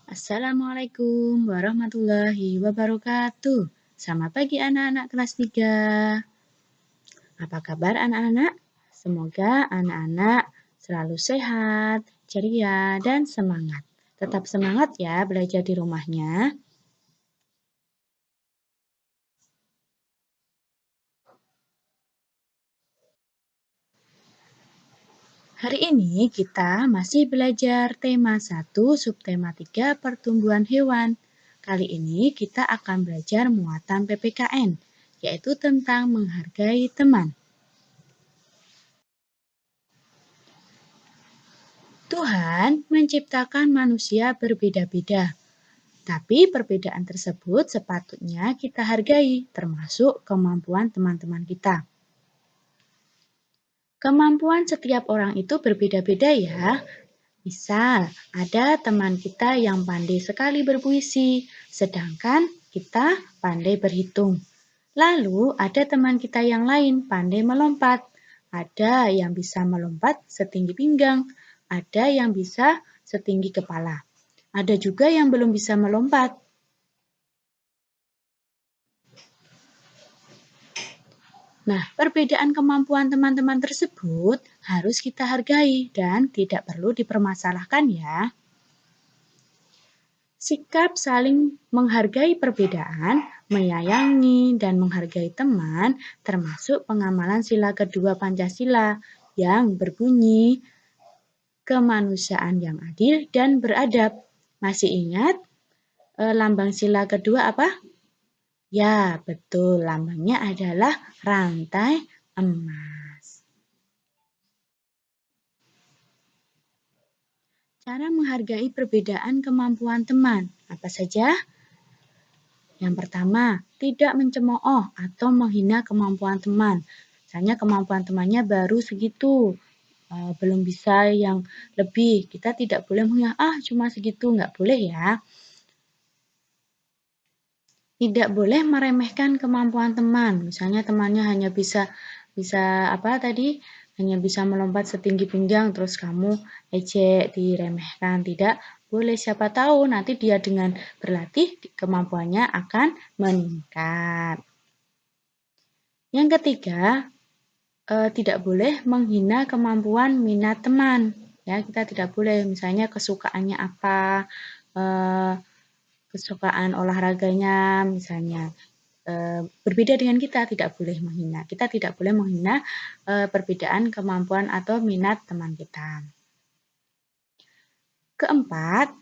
Assalamualaikum warahmatullahi wabarakatuh. Selamat pagi anak-anak kelas 3. Apa kabar anak-anak? Semoga anak-anak selalu sehat, ceria, dan semangat. Tetap semangat ya belajar di rumahnya. Hari ini kita masih belajar tema 1, subtema 3, pertumbuhan hewan. Kali ini kita akan belajar muatan PPKN, yaitu tentang menghargai teman. Tuhan menciptakan manusia berbeda-beda, tapi perbedaan tersebut sepatutnya kita hargai, termasuk kemampuan teman-teman kita. Kemampuan setiap orang itu berbeda-beda ya. Misal, ada teman kita yang pandai sekali berpuisi, sedangkan kita pandai berhitung. Lalu ada teman kita yang lain pandai melompat. Ada yang bisa melompat setinggi pinggang, ada yang bisa setinggi kepala. Ada juga yang belum bisa melompat. Nah, perbedaan kemampuan teman-teman tersebut harus kita hargai dan tidak perlu dipermasalahkan ya. Sikap saling menghargai perbedaan, menyayangi, dan menghargai teman termasuk pengamalan sila kedua Pancasila yang berbunyi kemanusiaan yang adil dan beradab. Masih ingat lambang sila kedua apa? Ya, betul. Lambangnya adalah rantai emas. Cara menghargai perbedaan kemampuan teman. Apa saja? Yang pertama, tidak mencemooh atau menghina kemampuan teman. Misalnya kemampuan temannya baru segitu, belum bisa yang lebih. Kita tidak boleh menghina, cuma segitu, nggak boleh ya. Tidak boleh meremehkan kemampuan teman. Misalnya temannya hanya bisa apa tadi? Hanya bisa melompat setinggi pinggang terus kamu ejek, diremehkan. Tidak boleh, siapa tahu nanti dia dengan berlatih kemampuannya akan meningkat. Yang ketiga, tidak boleh menghina kemampuan minat teman. Ya, kita tidak boleh misalnya kesukaannya apa, kesukaan olahraganya misalnya berbeda dengan kita, tidak boleh menghina. Kita tidak boleh menghina perbedaan kemampuan atau minat teman kita. Keempat,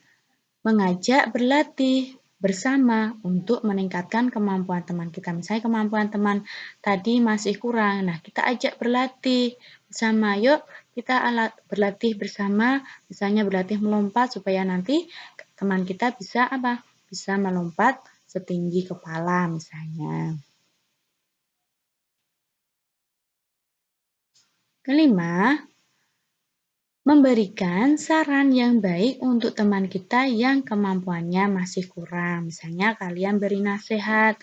mengajak berlatih bersama untuk meningkatkan kemampuan teman kita. Misalnya kemampuan teman tadi masih kurang, nah kita ajak berlatih bersama. Yuk kita berlatih bersama, misalnya berlatih melompat supaya nanti teman kita bisa apa? Bisa melompat setinggi kepala misalnya. Kelima, memberikan saran yang baik untuk teman kita yang kemampuannya masih kurang. Misalnya kalian beri nasihat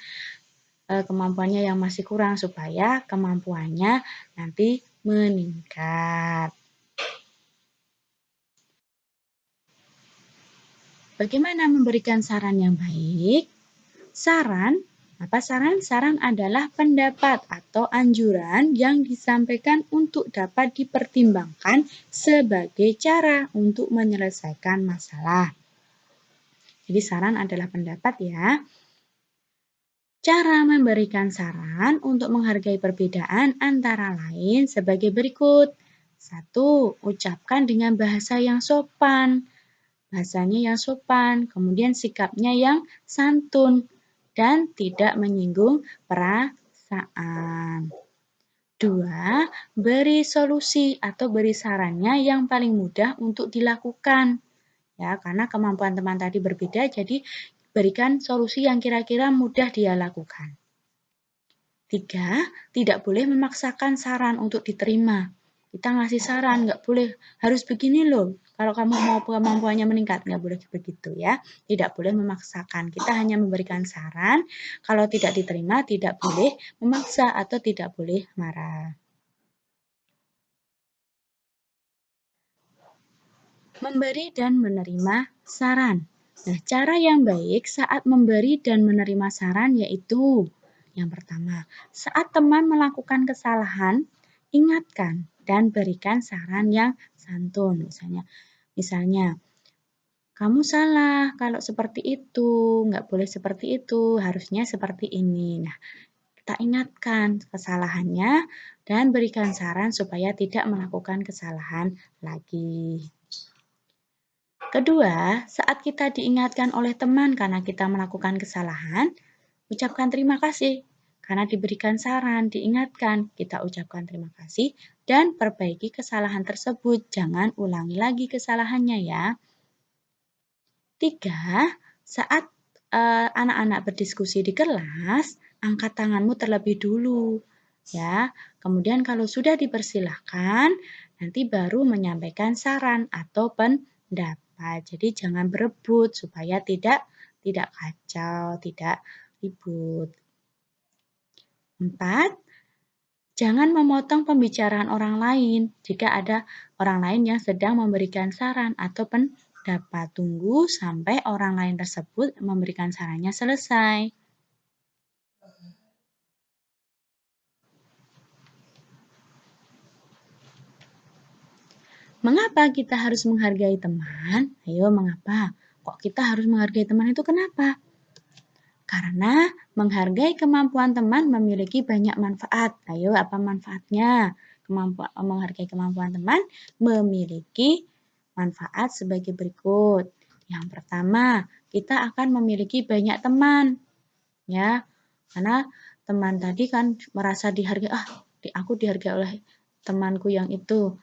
kemampuannya yang masih kurang supaya kemampuannya nanti meningkat. Bagaimana memberikan saran yang baik? Saran, apa saran? Saran adalah pendapat atau anjuran yang disampaikan untuk dapat dipertimbangkan sebagai cara untuk menyelesaikan masalah. Jadi saran adalah pendapat ya. Cara memberikan saran untuk menghargai perbedaan antara lain sebagai berikut. 1. Ucapkan dengan bahasa yang sopan. Bahasanya yang sopan, kemudian sikapnya yang santun dan tidak menyinggung perasaan. 2. Beri solusi atau beri sarannya yang paling mudah untuk dilakukan. Ya, karena kemampuan teman tadi berbeda, jadi berikan solusi yang kira-kira mudah dia lakukan. 3. Tidak boleh memaksakan saran untuk diterima. Kita ngasih saran, nggak boleh harus begini loh. Kalau kamu mau kemampuannya meningkat, nggak boleh begitu ya. Tidak boleh memaksakan. Kita hanya memberikan saran. Kalau tidak diterima, tidak boleh memaksa atau tidak boleh marah. Memberi dan menerima saran. Nah, cara yang baik saat memberi dan menerima saran yaitu yang pertama, saat teman melakukan kesalahan, ingatkan dan berikan saran yang santun. Misalnya, kamu salah kalau seperti itu, nggak boleh seperti itu, harusnya seperti ini. Nah, kita ingatkan kesalahannya dan berikan saran supaya tidak melakukan kesalahan lagi. Kedua, saat kita diingatkan oleh teman karena kita melakukan kesalahan, ucapkan terima kasih karena diberikan saran, diingatkan, kita ucapkan terima kasih dan perbaiki kesalahan tersebut. Jangan ulangi lagi kesalahannya ya. 3. Saat anak-anak berdiskusi di kelas, angkat tanganmu terlebih dulu. Ya, kemudian kalau sudah dipersilahkan, nanti baru menyampaikan saran atau pendapat. Jadi jangan berebut supaya tidak kacau, tidak ribut. 4. Jangan memotong pembicaraan orang lain jika ada orang lain yang sedang memberikan saran atau pendapat. Tunggu sampai orang lain tersebut memberikan sarannya selesai. Mengapa kita harus menghargai teman? Ayo, mengapa? Kok kita harus menghargai teman itu kenapa? Karena menghargai kemampuan teman memiliki banyak manfaat. Ayo, apa manfaatnya? Menghargai kemampuan teman memiliki manfaat sebagai berikut. Yang pertama, kita akan memiliki banyak teman. Ya, karena teman tadi kan merasa dihargai, aku dihargai oleh temanku yang itu.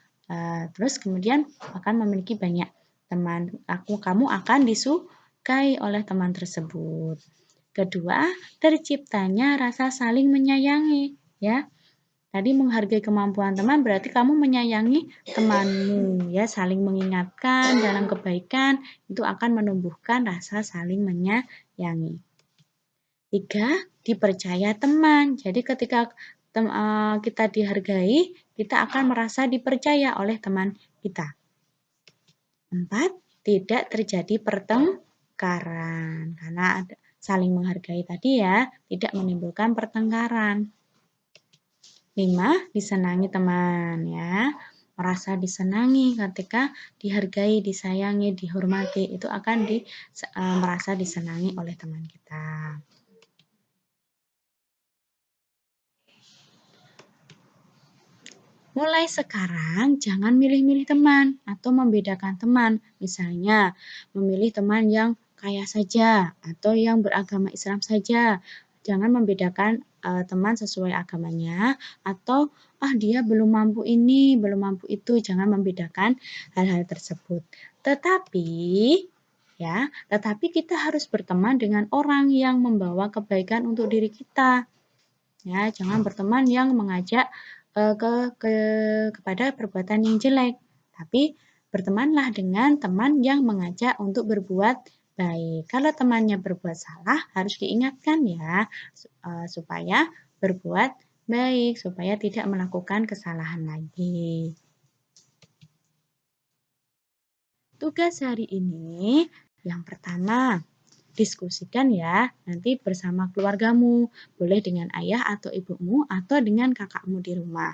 Terus kemudian akan memiliki banyak teman. Kamu akan disukai oleh teman tersebut. Kedua, terciptanya rasa saling menyayangi, ya. Tadi menghargai kemampuan teman berarti kamu menyayangi temanmu, ya, saling mengingatkan dalam kebaikan itu akan menumbuhkan rasa saling menyayangi. 3, dipercaya teman. Jadi ketika kita dihargai, kita akan merasa dipercaya oleh teman kita. 4, tidak terjadi pertengkaran karena saling menghargai tadi ya, tidak menimbulkan pertengkaran. 5, disenangi teman ya. Merasa disenangi ketika dihargai, disayangi, dihormati, itu akan merasa disenangi oleh teman kita. Mulai sekarang jangan milih-milih teman atau membedakan teman. Misalnya, memilih teman yang kaya saja atau yang beragama Islam saja. Jangan membedakan teman sesuai agamanya atau dia belum mampu ini, belum mampu itu. Jangan membedakan hal-hal tersebut. Tetapi kita harus berteman dengan orang yang membawa kebaikan untuk diri kita. Ya, jangan berteman yang mengajak kepada perbuatan yang jelek, tapi bertemanlah dengan teman yang mengajak untuk berbuat baik. Kalau temannya berbuat salah, harus diingatkan ya, supaya berbuat baik, supaya tidak melakukan kesalahan lagi. Tugas hari ini yang pertama, diskusikan ya, nanti bersama keluargamu, boleh dengan ayah atau ibumu atau dengan kakakmu di rumah.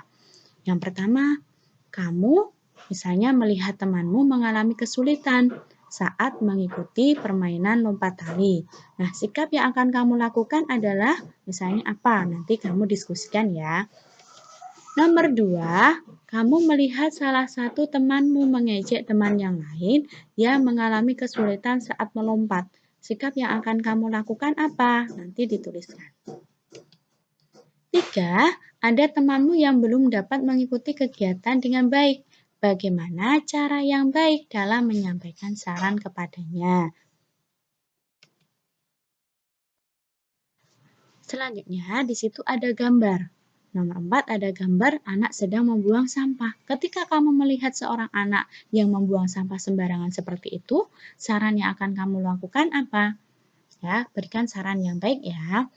Yang pertama, kamu misalnya melihat temanmu mengalami kesulitan saat mengikuti permainan lompat tali. Nah, sikap yang akan kamu lakukan adalah misalnya apa? Nanti kamu diskusikan ya. Nomor 2, kamu melihat salah satu temanmu mengejek teman yang lain yang mengalami kesulitan saat melompat. Sikap yang akan kamu lakukan apa? Nanti dituliskan. 3, ada temanmu yang belum dapat mengikuti kegiatan dengan baik. Bagaimana cara yang baik dalam menyampaikan saran kepadanya? Selanjutnya, di situ ada gambar. Nomor 4 ada gambar anak sedang membuang sampah. Ketika kamu melihat seorang anak yang membuang sampah sembarangan seperti itu, saran yang akan kamu lakukan apa? Ya, berikan saran yang baik ya.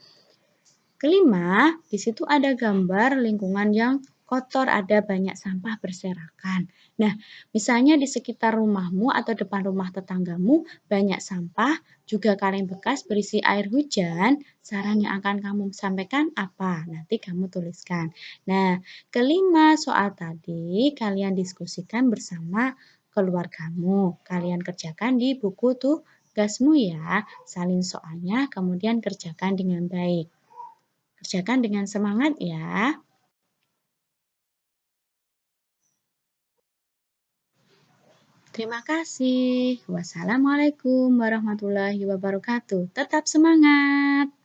Kelima, di situ ada gambar lingkungan yang kotor, ada banyak sampah berserakan. Nah, misalnya di sekitar rumahmu atau depan rumah tetanggamu banyak sampah, juga kaleng bekas berisi air hujan, saran yang akan kamu sampaikan apa? Nanti kamu tuliskan. Nah, kelima soal tadi kalian diskusikan bersama keluargamu. Kalian kerjakan di buku tugasmu ya. Salin soalnya, kemudian kerjakan dengan baik. Kerjakan dengan semangat ya. Terima kasih. Wassalamualaikum warahmatullahi wabarakatuh. Tetap semangat.